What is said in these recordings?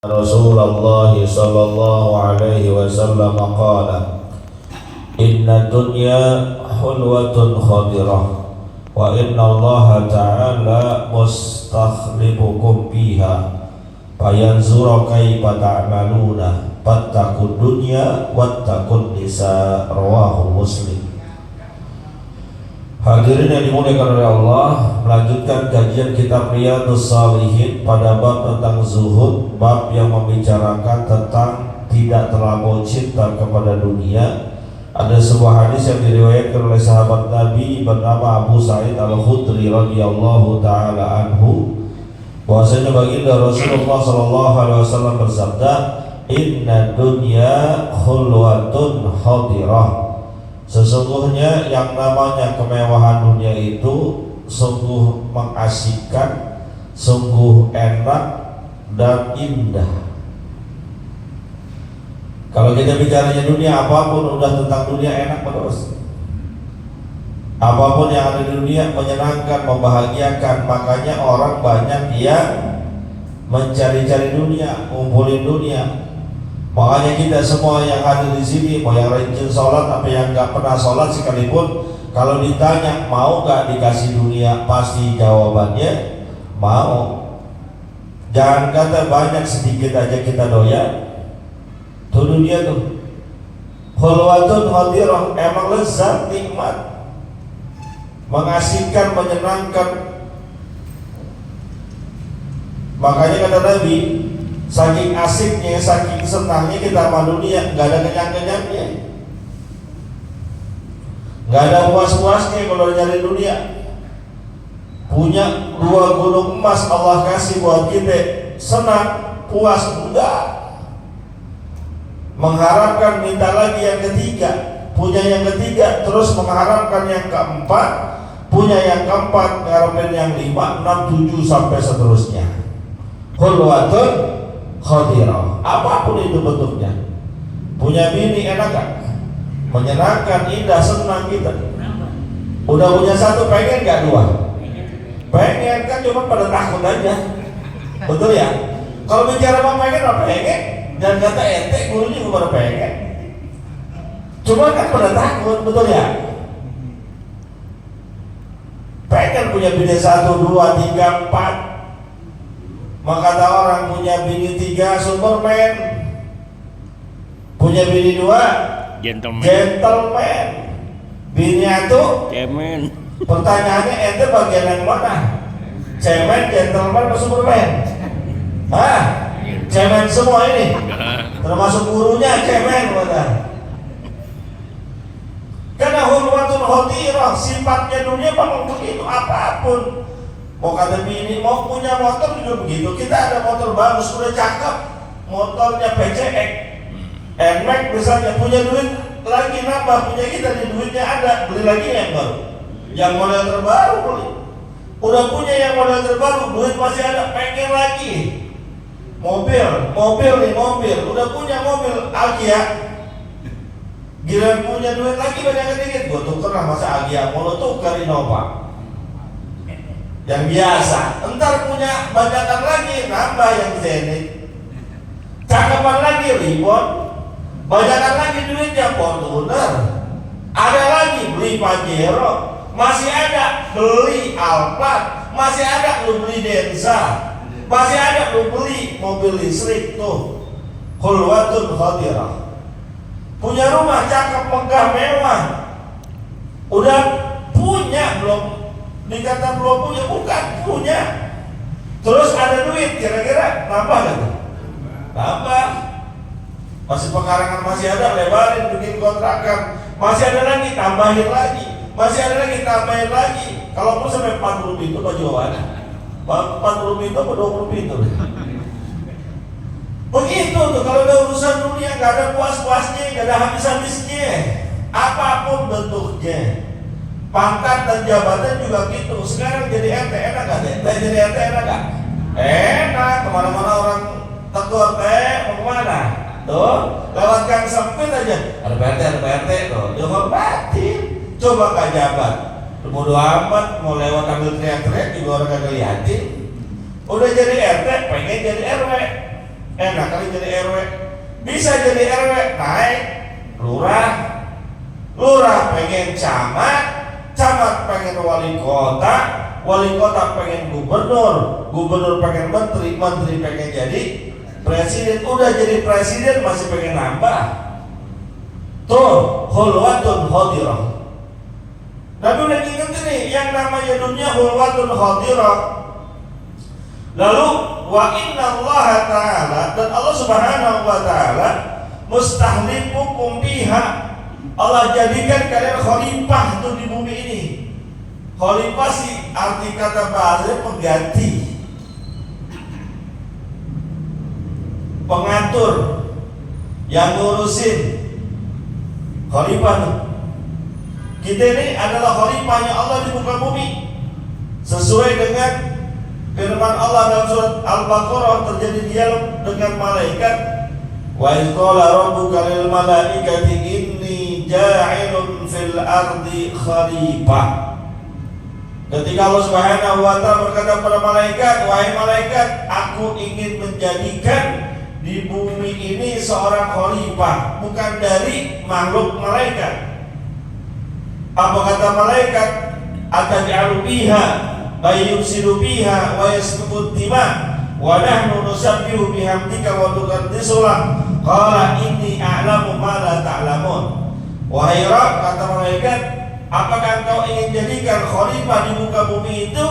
Rasulullah sallallahu alaihi wasallam qala inna dunya hulwatun khadirah wa inna Allah ta'ala mustakhlifukum fiha fayanzura kaifa ta'maluna fattaqud dunya wattaqun nisa rawahu Muslim. Hadirin yang dimuliakan oleh Allah, melanjutkan kajian kitab Riyadhus Shalihin pada bab tentang zuhud, bab yang membicarakan tentang tidak terlampau cinta kepada dunia. Ada sebuah hadis yang diriwayatkan oleh sahabat Nabi bernama Abu Sa'id Al-Khudri radhiyallahu taala anhu, bahwasanya baginda Rasulullah sallallahu alaihi wasallam bersabda, "Inna dunya khulwatun hadirah." Sesungguhnya yang namanya kemewahan dunia itu sungguh mengasyikkan, sungguh enak dan indah. Kalau kita bicaranya dunia, apapun udah tentang dunia enak terus. Apapun yang ada di dunia menyenangkan, membahagiakan. Makanya orang banyak yang mencari-cari dunia, ngumpulin dunia. Makanya kita semua yang ada di sini, mau yang rajin sholat apa yang nggak pernah sholat sekalipun, kalau ditanya mau nggak dikasih dunia, pasti jawabannya mau. Jangan kata banyak, sedikit aja kita doyan. Tuh dunia tuh khulwatun hadirah, emang lezat, nikmat, mengasihkan, menyenangkan. Makanya kata Nabi, saking asiknya, saking senangnya kita sama dunia, nggak ada kenyang-kenyangnya, nggak ada puas-puasnya kalau nyari dunia. Punya 2 gunung emas Allah kasih buat kita, senang, puas, enggak. Mengharapkan minta lagi yang ketiga, punya yang ketiga, terus mengharapkan yang keempat, punya yang keempat, mengharapkan yang 5, 6, 7 sampai seterusnya. Khulwatun khadirah, apapun itu bentuknya. Punya bini enak gak? Menyenangkan, indah, senang kita. Udah punya 1, pengen gak 2? Pengen kan, cuma pada takut aja. Betul ya? Kalau bicara apa pengen, apa pengen? Dan kata ente, guru juga pada pengen. Cuma kan pada takut, betul ya? Pengen punya bini 1, 2, 3, 4. Maka kata orang punya bini 3 Superman, punya bini 2 gentleman, bini 1 cemen. Pertanyaannya ente bagian yang mana? Cemen, gentleman, atau Superman? Hah? Cemen semua ini, termasuk gurunya cemen, kata. Karena hulwatun hadirah, sifatnya dunia memang begitu, apapun. Mau kata bini, mau punya motor juga begitu. Kita ada motor bagus, udah cakep, motornya PCX, NMAX misalnya, punya duit lagi nambah, punya kita di duitnya ada, beli lagi yang baru, yang model terbaru beli. Udah punya yang model terbaru, duit masih ada, pengen lagi. Mobil nih, udah punya mobil Agya, giliran punya duit lagi banyak dikit, gua tuker lah, masa Agya mau lo tuker Innova yang biasa, entar punya banyakan lagi, nambah yang Zenith, cakapan lagi Ribbon, banyakan lagi duitnya Fortuner, ada lagi beli Pajero, masih ada beli Alphard, masih ada lu beli Denza, masih ada lu beli mobil listrik. Tuh khulwatun hadirah, punya rumah cakep, megah, mewah, udah punya, belum dikata belum punya, bukan punya. Terus ada duit, kira-kira nambah gak tuh? Nambah. Masih pekarangan masih ada, lebarin, bikin kontrakan, masih ada lagi, tambahin lagi, masih ada lagi, tambahin lagi. Kalau perlu sampai 40 pintu baju mana? 40 pintu atau 20 pintu? Begitu tuh, kalau ada urusan dunia gak ada puas-puasnya, gak ada habis-habisnya, apapun bentuknya. Pangkat dan jabatan juga gitu. Sekarang jadi RT enak gak deh? Jadi RT enak gak? Enak, kemana-mana orang tegur, mau kemana? Tuh, lewat gang sempit aja, ada PRT tuh, dihormatin. Coba gak jabat, bodo amat, mau lewat ambil teriak-teriak juga orang kagak liatin. Udah jadi RT, pengen jadi RW. enak kali jadi RW. Bisa jadi RW naik lurah, lurah pengen camat, camat pengen wali kota, wali kota pengen gubernur, gubernur pengen menteri, menteri pengen jadi presiden. Udah jadi presiden masih pengen nambah. Tuh hulwatun hadirah. Nabi udah ingat nih yang namanya dunia hulwatun hadirah. Lalu wa inna Allah ta'ala, dan Allah subhanahu wa ta'ala mustahlifukum biha, Allah jadikan kalian khalifah tuh di bumi ini. Khalifah sih arti kata bahasa pengganti, pengatur, yang ngurusin. Khalifah tuh. Kita ini adalah khalifahnya Allah di muka bumi. Sesuai dengan firman Allah dalam surat Al-Baqarah, terjadi dialog dengan malaikat. Wa idh qala rabbuka lil malaikati inni ja'ilun fil ardi khalifah. Ketika Allah Subhanahu wa ta'ala berkata kepada malaikat, wahai malaikat, aku ingin menjadikan di bumi ini seorang khalifah, bukan dari makhluk malaikat. Apa kata malaikat? Ataj'alu biha may yufsidu biha wa yasfiku dima wa nahnu nusabbihu bihamdika wa nuqaddisulah. Qala inni a'lamu ma la ta'lamun. Wahai Rabb, kata malaikat, apakah engkau ingin jadikan khalifah di muka bumi itu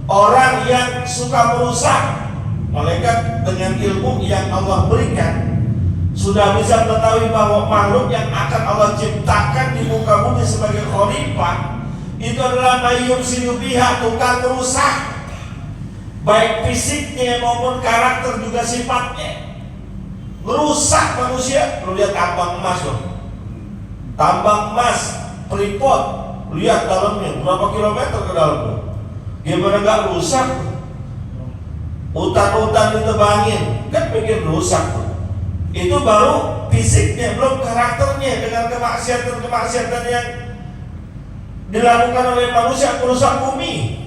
orang yang suka merusak? Malaikat dengan ilmu yang Allah berikan sudah bisa mengetahui bahwa makhluk yang akan Allah ciptakan di muka bumi sebagai khalifah itu adalah mayyum sinubiha, tukang merusak, baik fisiknya maupun karakter juga sifatnya. Merusak manusia. Lu lihat tambang emas loh, tambang emas Freeport, lihat dalamnya berapa kilometer ke dalamnya, gimana nggak rusak? Hutan-hutan ditebangin, kan bikin rusak tuh. Itu baru fisiknya, belum karakternya dengan kemaksiatan-kemaksiatan yang dilakukan oleh manusia merusak bumi.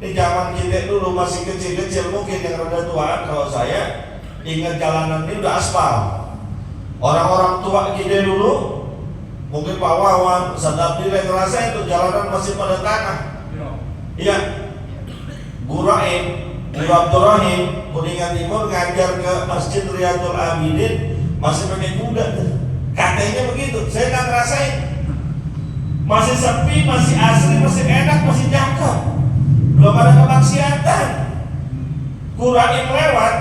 Di zaman kita dulu masih kecil-kecil, mungkin yang rada tua, kalau saya ingat jalanan ini udah aspal. Orang-orang tua kita dulu, mungkin Pak Wawan, Sadap Dile ngerasa itu jalanan masih pada tanah. Iya, Guraim, Guru Abdurrahim, Kuningan Timur ngajar ke Masjid Riyadul Abidin masih pakai kuda tuh. Katanya begitu, saya nggak ngerasain. Masih sepi, masih asli, masih enak, masih cakep. Belum ada kemaksiatan. Guraim lewat,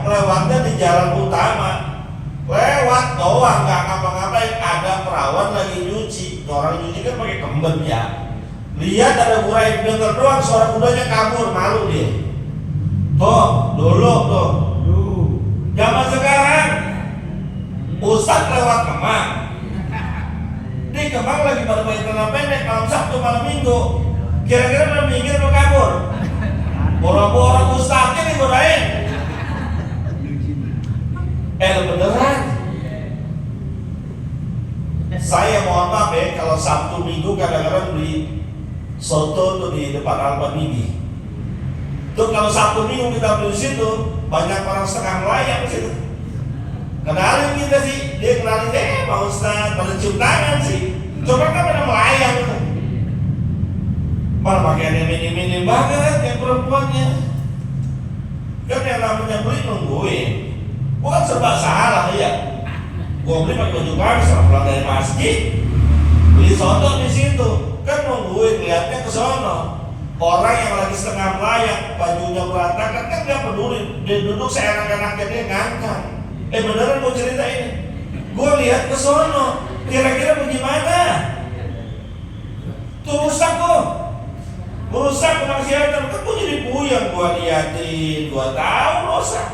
lewatnya di jalan utama. Lewat doang, nggak ngapa-ngapain. Ada perawan lagi nyuci, orang nyuci kan pakai kemben ya. Lihat ada Guraim, denger doang suara kudanya kabur, malu dia. Tuh, dulu tuh. Zaman sekarang, Ustadz lewat Kemang. Di Kemang lagi pada pakai celana pendek, malam Sabtu, malam Minggu. Kira-kira udah minggir udah kabur. Boro-boro Ustadznya digodain. Beneran. Saya mohon maaf ya, kalau Sabtu Minggu kadang-kadang beli soto tuh di depan Alba Bibi. Tuh kalau Sabtu Minggu kita beli situ, banyak orang setengah melayang situ. Kenalin kita sih, dia kenalin Pak Ustadz, pada cium tangan sih. Coba kan pada melayang itu. Malah pakaiannya minim-minim banget yang perempuannya. Kan yang namanya beli nungguin. Bukan serba salah ya. Gua beli pakai baju bagus, pulang dari masjid, beli soto di situ, kan nungguin, lihatnya ke sono. Orang yang lagi setengah melayang, bajunya berantakan, kan nggak peduli, dia duduk seenak-enaknya dia ngangkang. Beneran mau cerita ini, gua lihat ke sono, kira-kira bagaimana? Tuh rusak tuh, merusak kemaksiatan, kan gua jadi puyeng, gua liatin, gua tahu rusak.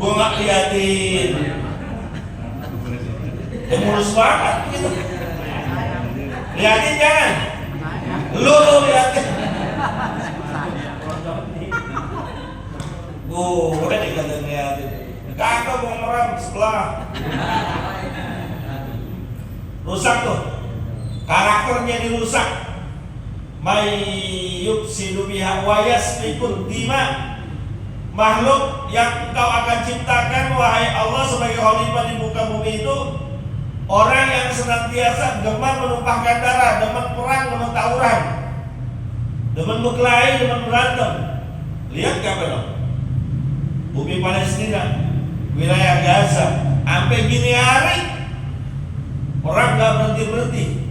Gue nggak liatin, mulus banget gitu. Liatin jangan, lu liatin. Udah dikatakan liatin, kakak mau meram sebelah. Rusak tuh, karakternya dirusak. May yufsidu biha wa yasfikun dima. Makhluk yang engkau akan ciptakan wahai Allah sebagai khalifah di muka bumi itu orang yang senantiasa gemar menumpahkan darah, demen perang, demen tawuran, demen berkelahi, demen berantem. Lihat gak belum? Bumi Palestina, wilayah Gaza, sampai gini hari orang gak berhenti-berhenti